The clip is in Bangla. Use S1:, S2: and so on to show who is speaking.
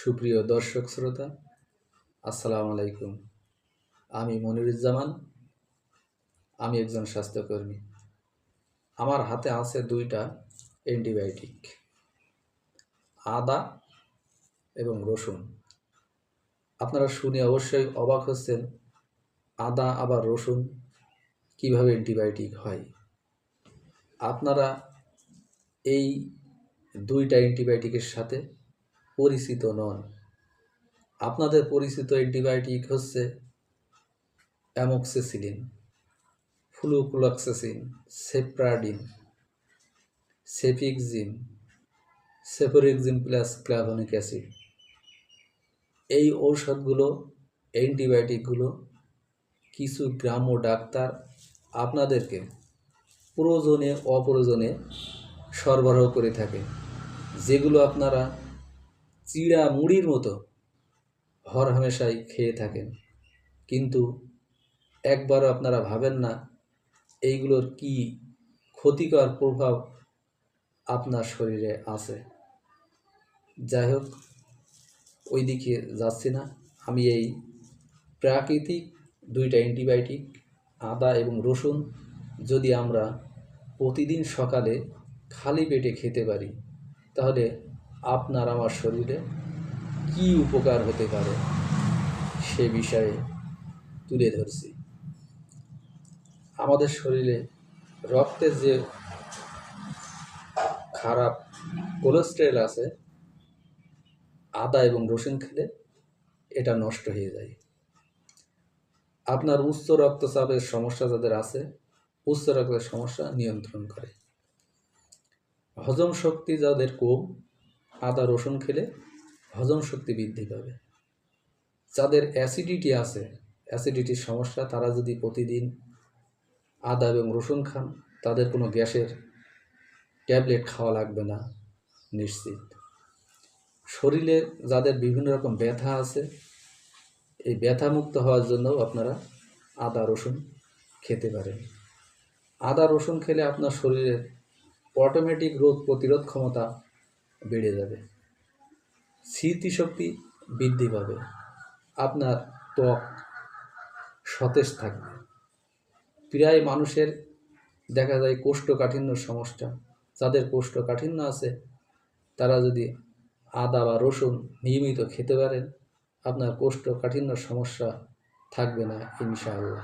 S1: সুপ্রিয় দর্শক শ্রোতা, আসসালামু আলাইকুম। আমি মনিরুজ্জামান। আমি একজন স্বাস্থ্যকর্মী। আমার হাতে আছে দুইটা অ্যান্টিবায়োটিক, আদা এবং রসুন। আপনারা শুনে অবশ্যই অবাক হচ্ছেন, আদা আবার রসুন কিভাবে অ্যান্টিবায়োটিক হয়। আপনারা এই দুইটা অ্যান্টিবায়োটিকের সাথে পরিচিত নন। আপনাদের পরিচিত অ্যান্টিবায়োটিক হচ্ছে অ্যামোক্সিসিলিন, ফ্লুক্লোক্সেসিন, সেপ্রাডিন, সেফিক্সিন, সেফোরেক্সিন প্লাস ক্লাভোনিক অ্যাসিড। এই ঔষধগুলো, অ্যান্টিবায়োটিকগুলো কিছু গ্রাম্য ডাক্তার আপনাদেরকে প্রয়োজনে অপ্রয়োজনে সরবরাহ করে থাকে, যেগুলো আপনারা চিড়া মুড়ির মতো হরহামেশাই খেয়ে থাকেন, কিন্তু একবারও আপনারা ভাবেন না এইগুলোর কি ক্ষতিকর প্রভাব আপনার শরীরে আছে। যাই হোক, ওই দিকে যাচ্ছি না। আমি এই প্রাকৃতিক দুইটা অ্যান্টিবায়োটিক, আদা এবং রসুন, যদি আমরা প্রতিদিন সকালে খালি পেটে খেতে পারি, তাহলে আপনার আমার শরীরে কি উপকার হতে পারে সে বিষয়ে তুলে ধরছি। আমাদের শরীরে রক্তের যে খারাপ কোলেস্টেরল আছে, আদা এবং রসুন খেলে এটা নষ্ট হয়ে যায়। আপনার উচ্চ রক্তচাপের সমস্যা যাদের আছে, উচ্চ রক্তের সমস্যা নিয়ন্ত্রণ করে। হজম শক্তি যাদের কম, আদা রসুন খেলে হজম শক্তি বৃদ্ধি পাবে। যাদের অ্যাসিডিটি আছে, অ্যাসিডিটির সমস্যা, তারা যদি প্রতিদিন আদা এবং রসুন খান, তাদের কোনো গ্যাসের ট্যাবলেট খাওয়া লাগবে না নিশ্চিত। শরীরে যাদের বিভিন্ন রকম ব্যথা আছে, এই ব্যথামুক্ত হওয়ার জন্য আপনারা আদা রসুন খেতে পারেন। আদা রসুন খেলে আপনার শরীরের অটোমেটিক রোগ প্রতিরোধ ক্ষমতা বেড়ে যাবে, স্মৃতিশক্তি বৃদ্ধি পাবে, আপনার ত্বক সতেজ থাকবে। প্রায় মানুষের দেখা যায় কোষ্ঠকাঠিন্য সমস্যা। যাদের কোষ্ঠকাঠিন্য আছে, তারা যদি আদা বা রসুন নিয়মিত খেতে পারেন, আপনার কোষ্ঠকাঠিন্য সমস্যা থাকবে না ইনশাআল্লাহ।